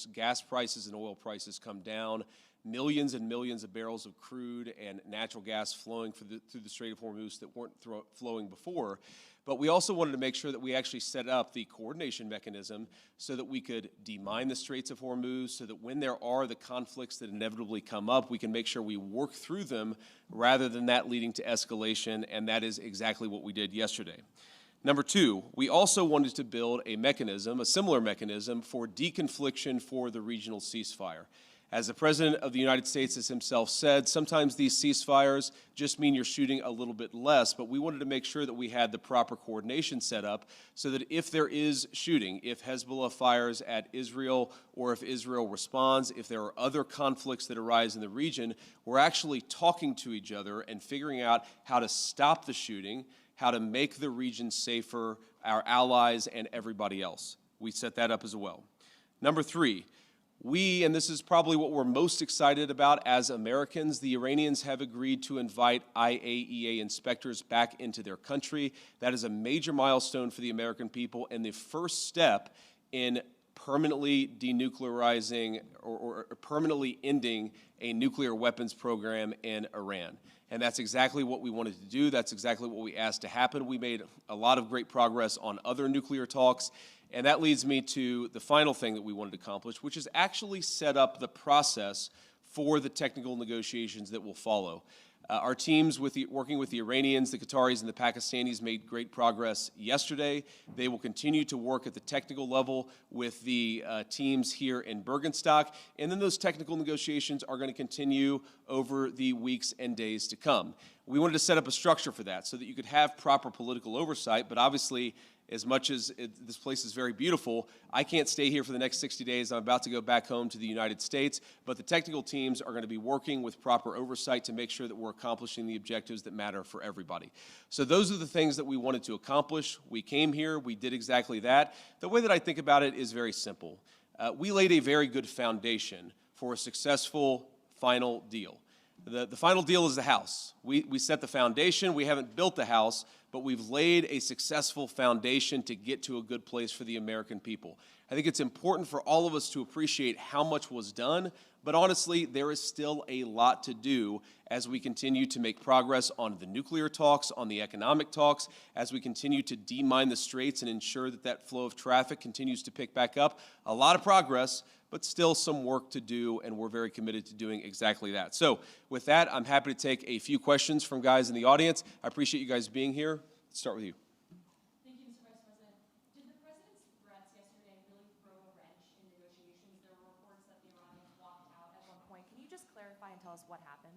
gas prices and oil prices come down, millions and millions of barrels of crude and natural gas flowing through the Strait of Hormuz that weren't flowing before. But we also wanted to make sure that we actually set up the coordination mechanism so that we could demine the Straits of Hormuz, so that when there are the conflicts that inevitably come up, we can make sure we work through them rather than that leading to escalation, and that is exactly what we did yesterday. Number two, we also wanted to build a mechanism, a similar mechanism, for deconfliction for the regional ceasefire. As the President of the United States has himself said, sometimes these ceasefires just mean you're shooting a little bit less, but we wanted to make sure that we had the proper coordination set up so that if there is shooting, if Hezbollah fires at Israel or if Israel responds, if there are other conflicts that arise in the region, we're actually talking to each other and figuring out how to stop the shooting, how to make the region safer, our allies and everybody else. We set that up as well. Number three, and this is probably what we're most excited about as Americans, the Iranians have agreed to invite IAEA inspectors back into their country. That is a major milestone for the American people and the first step in permanently denuclearizing or permanently ending a nuclear weapons program in Iran. And that's exactly what we wanted to do. That's exactly what we asked to happen. We made a lot of great progress on other nuclear talks. And that leads me to the final thing that we wanted to accomplish, which is actually set up the process for the technical negotiations that will follow. Our teams working with the Iranians, the Qataris, and the Pakistanis made great progress yesterday. They will continue to work at the technical level with the teams here in Bergenstock, and then those technical negotiations are going to continue over the weeks and days to come. We wanted to set up a structure for that so that you could have proper political oversight, but obviously, as much as this place is very beautiful, I can't stay here for the next 60 days. I'm about to go back home to the United States, but the technical teams are going to be working with proper oversight to make sure that we're accomplishing the objectives that matter for everybody. So those are the things that we wanted to accomplish. We came here, we did exactly that. The way that I think about it is very simple. We laid a very good foundation for a successful final deal. The final deal is the house. We set the foundation. We haven't built the house, but we've laid a successful foundation to get to a good place for the American people. I think it's important for all of us to appreciate how much was done, but honestly, there is still a lot to do as we continue to make progress on the nuclear talks, on the economic talks, as we continue to demine the straits and ensure that that flow of traffic continues to pick back up. A lot of progress, but still some work to do, and we're very committed to doing exactly that. So with that, I'm happy to take a few questions from guys in the audience. I appreciate you guys being here. Let's start with you. Thank you, Mr. Vice President. Did the President's threats yesterday really throw a wrench in negotiations? There were reports that the Iranians walked out at one point. Can you just clarify and tell us what happened?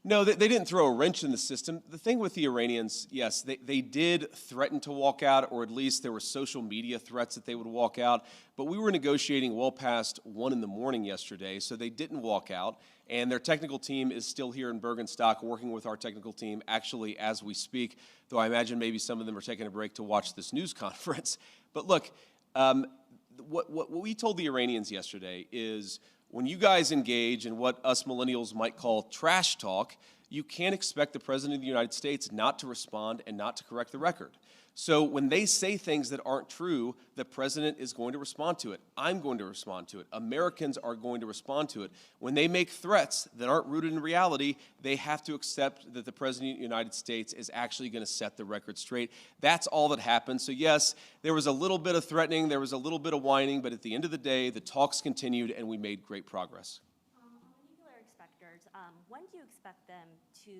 No, they didn't throw a wrench in the system. The thing with the Iranians, yes, they did threaten to walk out, or at least there were social media threats that they would walk out. But we were negotiating well past 1 in the morning yesterday, so they didn't walk out. And their technical team is still here in Bergenstock working with our technical team actually as we speak, though I imagine maybe some of them are taking a break to watch this news conference. But look, what we told the Iranians yesterday is, when you guys engage in what us millennials might call trash talk, you can't expect the President of the United States not to respond and not to correct the record. So when they say things that aren't true, the President is going to respond to it. I'm going to respond to it. Americans are going to respond to it. When they make threats that aren't rooted in reality, they have to accept that the President of the United States is actually going to set the record straight. That's all that happened. So yes, there was a little bit of threatening, there was a little bit of whining, but at the end of the day, the talks continued and we made great progress. On the nuclear inspectors, when do you expect them to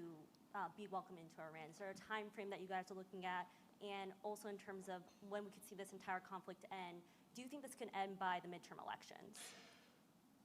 be welcomed into Iran? Is there a time frame that you guys are looking at? And also in terms of when we could see this entire conflict end, do you think this can end by the midterm elections?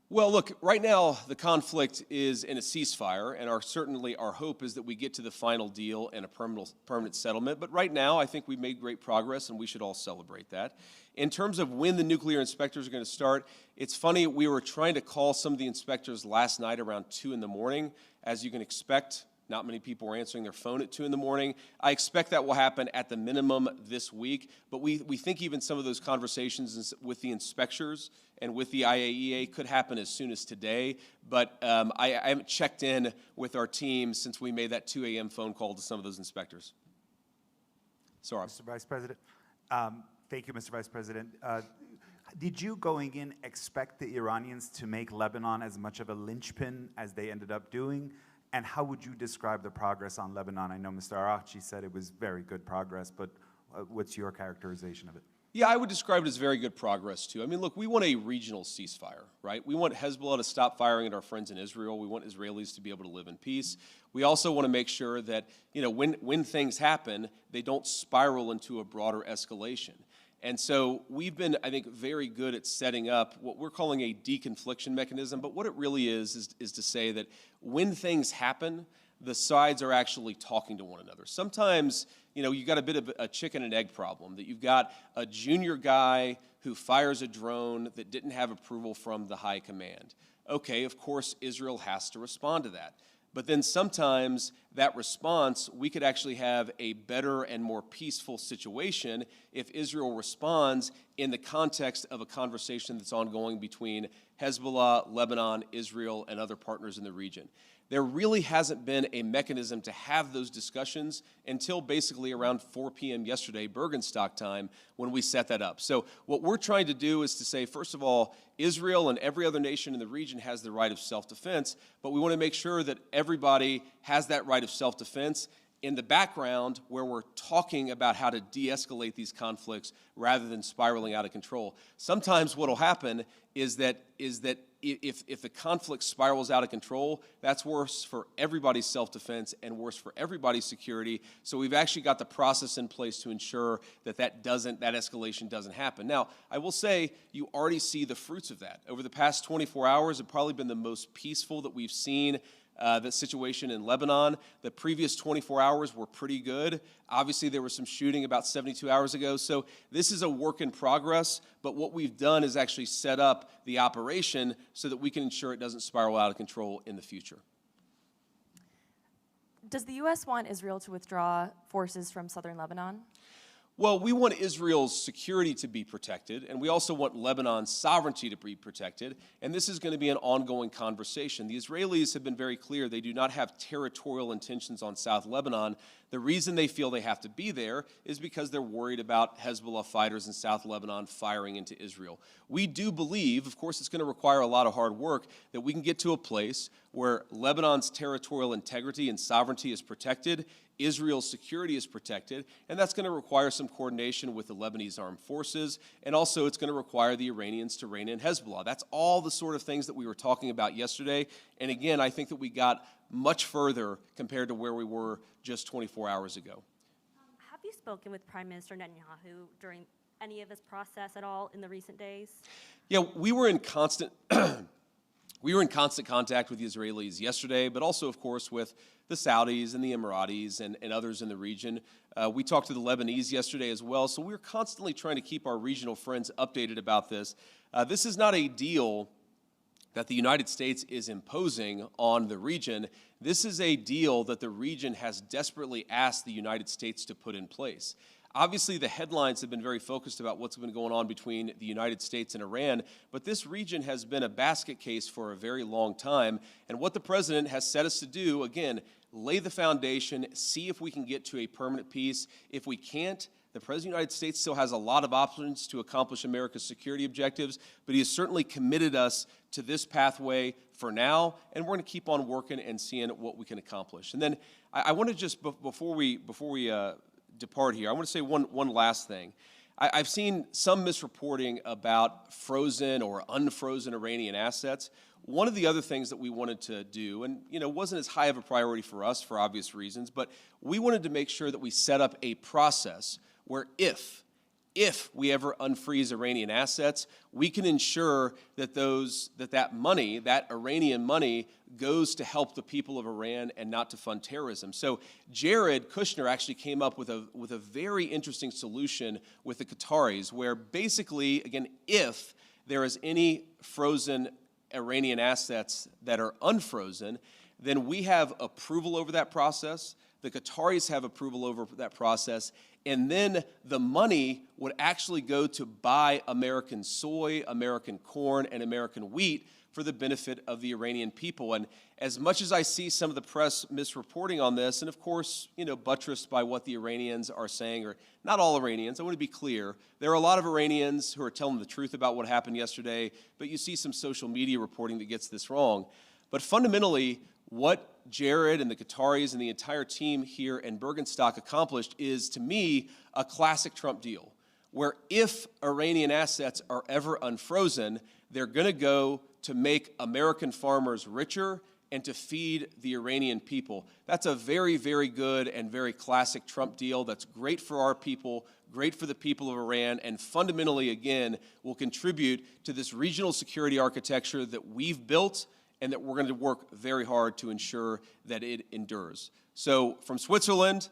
Well, look, right now the conflict is in a ceasefire, and certainly our hope is that we get to the final deal and a permanent settlement. But right now, I think we've made great progress, and we should all celebrate that. In terms of when the nuclear inspectors are going to start, it's funny, we were trying to call some of the inspectors last night around 2 in the morning. As you can expect, not many people were answering their phone at 2 in the morning. I expect that will happen at the minimum this week, but we think even some of those conversations with the inspectors and with the IAEA could happen as soon as today, but I haven't checked in with our team since we made that 2 a.m. phone call to some of those inspectors. Sorry. Mr. Vice President. Thank you, Mr. Vice President. Did you, going in, expect the Iranians to make Lebanon as much of a linchpin as they ended up doing? And how would you describe the progress on Lebanon? I know Mr. Araghchi said it was very good progress, but what's your characterization of it? Yeah, I would describe it as very good progress, too. I mean, look, we want a regional ceasefire, right? We want Hezbollah to stop firing at our friends in Israel. We want Israelis to be able to live in peace. We also want to make sure that, you know, when things happen, they don't spiral into a broader escalation. And so we've been, I think, very good at setting up what we're calling a deconfliction mechanism. But what it really is to say that when things happen, the sides are actually talking to one another. Sometimes, you know, you've got a bit of a chicken and egg problem, that you've got a junior guy who fires a drone that didn't have approval from the high command. Okay, of course, Israel has to respond to that. But then sometimes that response, we could actually have a better and more peaceful situation if Israel responds in the context of a conversation that's ongoing between Hezbollah, Lebanon, Israel, and other partners in the region. There really hasn't been a mechanism to have those discussions until basically around 4 p.m. yesterday, Bergenstock time, when we set that up. So what we're trying to do is to say, first of all, Israel and every other nation in the region has the right of self-defense, but we want to make sure that everybody has that right of self-defense in the background where we're talking about how to de-escalate these conflicts rather than spiraling out of control. Sometimes what will happen is that if the conflict spirals out of control, that's worse for everybody's self-defense and worse for everybody's security. So we've actually got the process in place to ensure that that escalation doesn't happen. Now, I will say you already see the fruits of that. Over the past 24 hours, it's probably been the most peaceful that we've seen the situation in Lebanon. The previous 24 hours were pretty good. Obviously, there was some shooting about 72 hours ago. So this is a work in progress, but what we've done is actually set up the operation so that we can ensure it doesn't spiral out of control in the future. Does the U.S. want Israel to withdraw forces from southern Lebanon? Well, we want Israel's security to be protected, and we also want Lebanon's sovereignty to be protected, and this is going to be an ongoing conversation. The Israelis have been very clear they do not have territorial intentions on South Lebanon. The reason they feel they have to be there is because they're worried about Hezbollah fighters in South Lebanon firing into Israel. We do believe, of course it's going to require a lot of hard work, that we can get to a place where Lebanon's territorial integrity and sovereignty is protected, Israel's security is protected, and that's going to require some coordination with the Lebanese armed forces, and also it's going to require the Iranians to rein in Hezbollah. That's all the sort of things that we were talking about yesterday, and again, I think that we got much further compared to where we were just 24 hours ago. Have you spoken with Prime Minister Netanyahu during any of this process at all in the recent days? Yeah, we were in constant contact with the Israelis yesterday, but also, of course, with the Saudis and the Emiratis and others in the region. We talked to the Lebanese yesterday as well, so we're constantly trying to keep our regional friends updated about this. This is not a deal that the United States is imposing on the region. This is a deal that the region has desperately asked the United States to put in place. Obviously, the headlines have been very focused about what's been going on between the United States and Iran, but this region has been a basket case for a very long time, and what the president has set us to do, again, lay the foundation, see if we can get to a permanent peace. If we can't, the President of the United States still has a lot of options to accomplish America's security objectives, but he has certainly committed us to this pathway for now, and we're going to keep on working and seeing what we can accomplish. And then I want to just, before we depart here, I want to say one last thing. I've seen some misreporting about frozen or unfrozen Iranian assets. One of the other things that we wanted to do, and wasn't as high of a priority for us for obvious reasons, but we wanted to make sure that we set up a process where if we ever unfreeze Iranian assets, we can ensure that that money, that Iranian money, goes to help the people of Iran and not to fund terrorism. So Jared Kushner actually came up with a very interesting solution with the Qataris, where basically, again, if there is any frozen Iranian assets that are unfrozen, then we have approval over that process. The Qataris have approval over that process, and then the money would actually go to buy American soy, American corn, and American wheat for the benefit of the Iranian people. And as much as I see some of the press misreporting on this, and of course, buttressed by what the Iranians are saying, or not all Iranians, I want to be clear, there are a lot of Iranians who are telling the truth about what happened yesterday, but you see some social media reporting that gets this wrong. But fundamentally, what Jared and the Qataris and the entire team here in Bergenstock accomplished is, to me, a classic Trump deal, where if Iranian assets are ever unfrozen, they're going to go to make American farmers richer and to feed the Iranian people. That's a very, very good and very classic Trump deal that's great for our people, great for the people of Iran, and fundamentally, again, will contribute to this regional security architecture that we've built and that we're going to work very hard to ensure that it endures. So from Switzerland,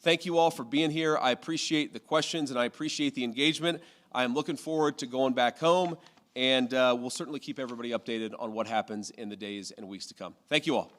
thank you all for being here. I appreciate the questions and I appreciate the engagement. I am looking forward to going back home, and we'll certainly keep everybody updated on what happens in the days and weeks to come. Thank you all.